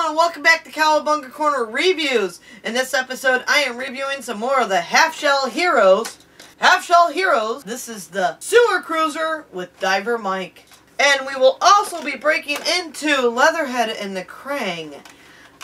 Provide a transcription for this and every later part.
and welcome back to Cowabunga Corner Reviews. In this episode, I am reviewing some more of the Half-Shell Heroes. Half-Shell Heroes, this is the Sewer Cruiser with Diver Mike. And we will also be breaking into Leatherhead and the Kraang.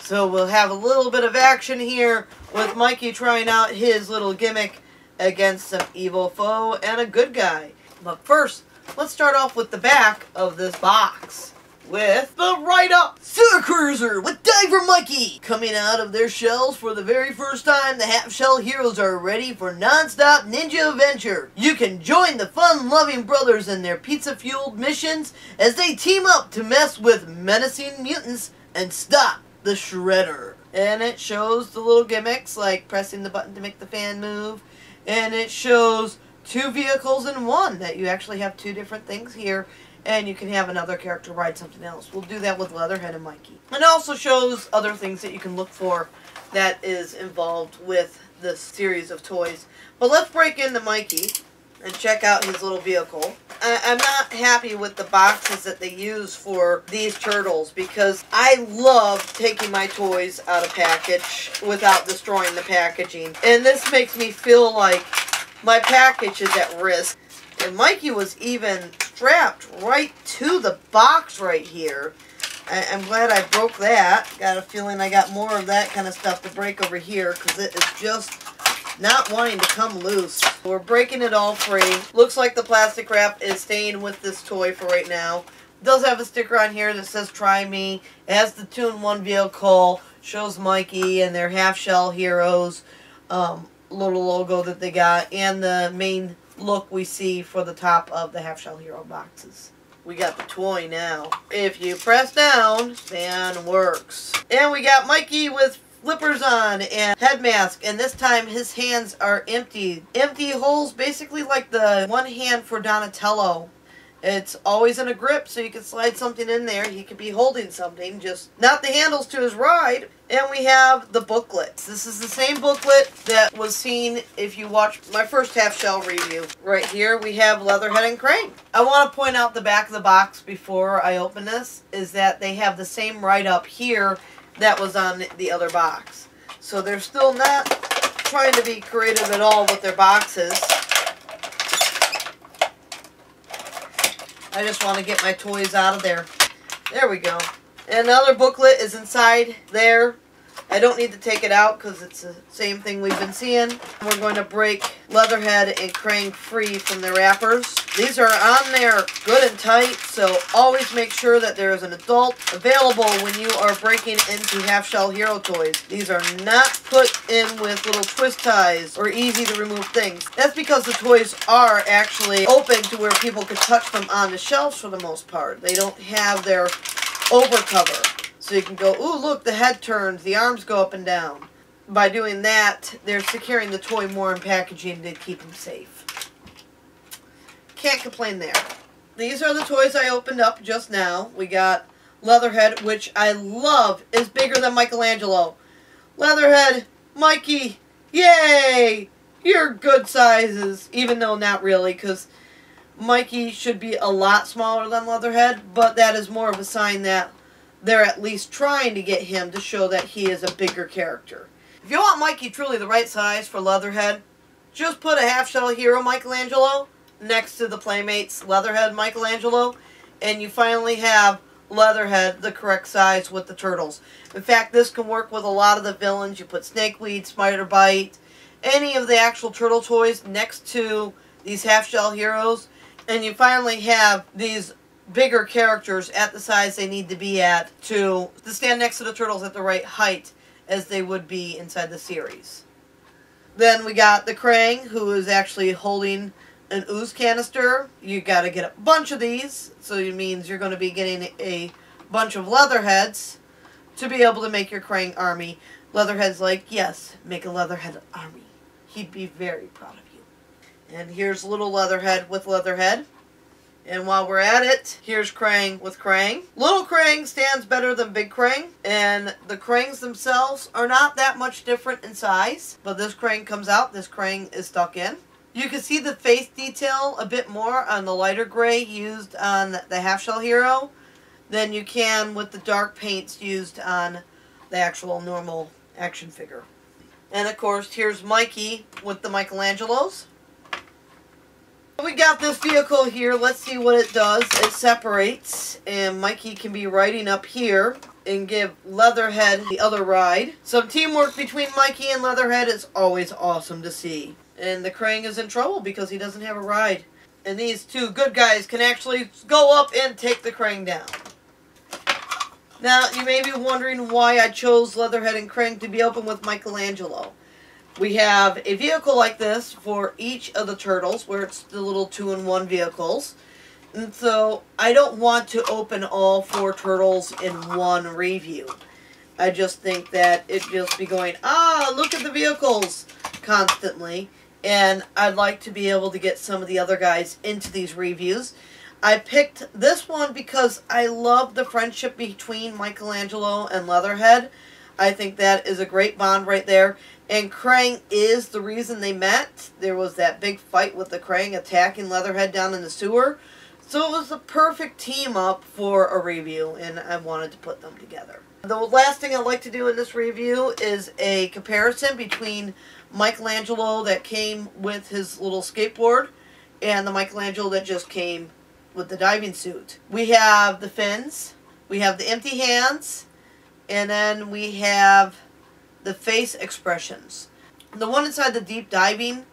So we'll have a little bit of action here with Mikey trying out his little gimmick against some evil foe and a good guy. But first, let's start off with the back of this box with the write-up Sewer Cruiser with Diver Mikey. Coming out of their shells for the very first time, the Half-Shell Heroes are ready for non-stop ninja adventure. You can join the fun-loving brothers in their pizza-fueled missions as they team up to mess with menacing mutants and stop the Shredder. And it shows the little gimmicks like pressing the button to make the fan move, and it shows two vehicles in one, that you actually have two different things here. And you can have another character ride something else. We'll do that with Leatherhead and Mikey. And it also shows other things that you can look for that is involved with this series of toys. But let's break into Mikey and check out his little vehicle. I'm not happy with the boxes that they use for these turtles because I love taking my toys out of package without destroying the packaging. And this makes me feel like my package is at risk. And Mikey was even strapped right to the box right here. I'm glad I broke that. Got a feeling I got more of that kind of stuff to break over here because it is just not wanting to come loose. We're breaking it all free. Looks like the plastic wrap is staying with this toy for right now. It does have a sticker on here that says Try Me. It has the 2-in-1 vehicle. Shows Mikey and their Half-Shell Heroes little logo that they got. And the main look we see for the top of the Half-Shell Hero boxes. We got the toy now. If you press down, fan works. And we got Mikey with flippers on and head mask, and this time his hands are empty. Empty holes, basically like the one hand for Donatello. It's always in a grip, so you can slide something in there. He could be holding something, just not the handles to his ride. And we have the booklet. This is the same booklet that was seen if you watched my first Half-Shell review. Right here we have Leatherhead and Kraang. I want to point out the back of the box before I open this, is that they have the same write-up here that was on the other box. So they're still not trying to be creative at all with their boxes. I just want to get my toys out of there. There we go. And another booklet is inside there. I don't need to take it out because it's the same thing we've been seeing. We're going to break Leatherhead and Kraang free from the wrappers. These are on there good and tight, so always make sure that there is an adult available when you are breaking into Half-Shell Hero toys. These are not put in with little twist ties or easy to remove things. That's because the toys are actually open to where people could touch them on the shelves for the most part. They don't have their over cover. So you can go, ooh, look, the head turns, the arms go up and down. By doing that, they're securing the toy more in packaging to keep them safe. Can't complain there. These are the toys I opened up just now. We got Leatherhead, which I love, is bigger than Michelangelo. Leatherhead, Mikey, yay! You're good sizes, even though not really, because Mikey should be a lot smaller than Leatherhead, but that is more of a sign that they're at least trying to get him to show that he is a bigger character. If you want Mikey truly the right size for Leatherhead, just put a Half-Shell Hero Michelangelo next to the Playmates Leatherhead Michelangelo, and you finally have Leatherhead the correct size with the turtles. In fact, this can work with a lot of the villains. You put Snakeweed, Spider-Bite, any of the actual turtle toys next to these Half-Shell Heroes, and you finally have these bigger characters at the size they need to be at to stand next to the turtles at the right height as they would be inside the series. Then we got the Kraang, who is actually holding an ooze canister. You got to get a bunch of these, so it means you're going to be getting a bunch of Leatherheads to be able to make your Kraang army. Leatherhead's like, yes, make a Leatherhead army. He'd be very proud of you. And here's little Leatherhead with Leatherhead. And while we're at it, here's Kraang with Kraang. Little Kraang stands better than Big Kraang, and the Kraangs themselves are not that much different in size. But this Kraang comes out, this Kraang is stuck in. You can see the face detail a bit more on the lighter gray used on the Half-Shell Hero than you can with the dark paints used on the actual normal action figure. And of course, here's Mikey with the Michelangelos. We got this vehicle here. Let's see what it does. It separates, and Mikey can be riding up here and give Leatherhead the other ride. Some teamwork between Mikey and Leatherhead is always awesome to see. And the Kraang is in trouble because he doesn't have a ride. And these two good guys can actually go up and take the Kraang down. Now, you may be wondering why I chose Leatherhead and Kraang to be open with Michelangelo. We have a vehicle like this for each of the turtles, where it's the little 2-in-1 vehicles. And so, I don't want to open all 4 turtles in one review. I just think that it'd just be going, look at the vehicles, constantly. And I'd like to be able to get some of the other guys into these reviews. I picked this one because I love the friendship between Michelangelo and Leatherhead. I think that is a great bond right there. And Kraang is the reason they met. There was that big fight with the Kraang attacking Leatherhead down in the sewer. So it was a perfect team up for a review, and I wanted to put them together. The last thing I'd like to do in this review is a comparison between Michelangelo that came with his little skateboard and the Michelangelo that just came with the diving suit. We have the fins, we have the empty hands, and then we have the face expressions. The one inside the deep diving,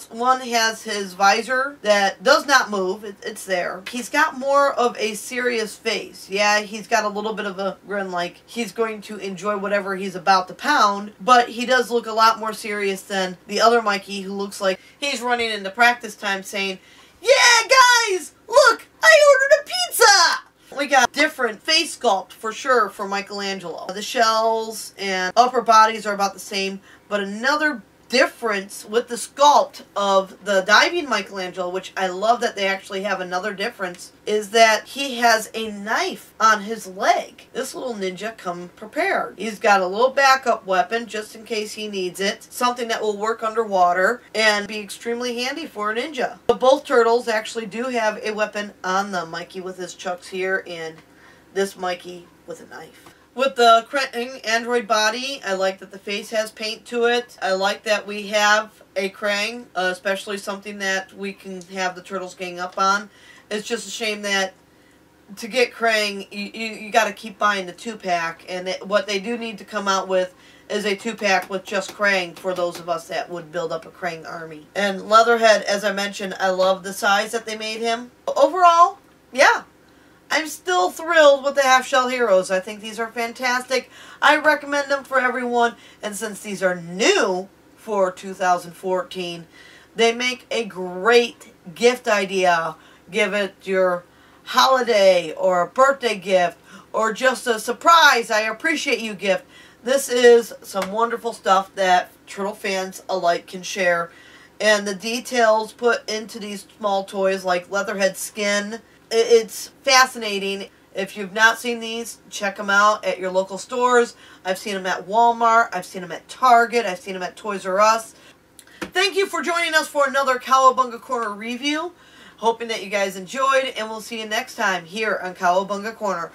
one has his visor that does not move. It's there. He's got more of a serious face. Yeah, he's got a little bit of a grin like he's going to enjoy whatever he's about to pound, but he does look a lot more serious than the other Mikey, who looks like he's running into practice time saying, "Yeah, guys, look, I ordered a pizza!" We got different face sculpt for sure for Michelangelo. The shells and upper bodies are about the same, but another difference with the sculpt of the diving Michelangelo, which I love that they actually have another difference, is that he has a knife on his leg. This little ninja come prepared. He's got a little backup weapon just in case he needs it, something that will work underwater and be extremely handy for a ninja. But both turtles actually do have a weapon on them. Mikey with his chucks here and this Mikey with a knife. With the Kraang android body, I like that the face has paint to it. I like that we have a Kraang, especially something that we can have the turtles gang up on. It's just a shame that to get Kraang, you got to keep buying the 2-pack, and what they do need to come out with is a 2-pack with just Kraang for those of us that would build up a Kraang army. And Leatherhead, as I mentioned, I love the size that they made him. Overall, yeah. I'm still thrilled with the half-shell heroes. I think these are fantastic. I recommend them for everyone. And since these are new for 2014, they make a great gift idea. Give it your holiday or a birthday gift or just a surprise, I appreciate you gift. This is some wonderful stuff that turtle fans alike can share. And the details put into these small toys like Leatherhead skin, it's fascinating. If you've not seen these, check them out at your local stores. I've seen them at Walmart. I've seen them at Target. I've seen them at Toys R Us. Thank you for joining us for another Cowabunga Corner review. Hoping that you guys enjoyed, and we'll see you next time here on Cowabunga Corner.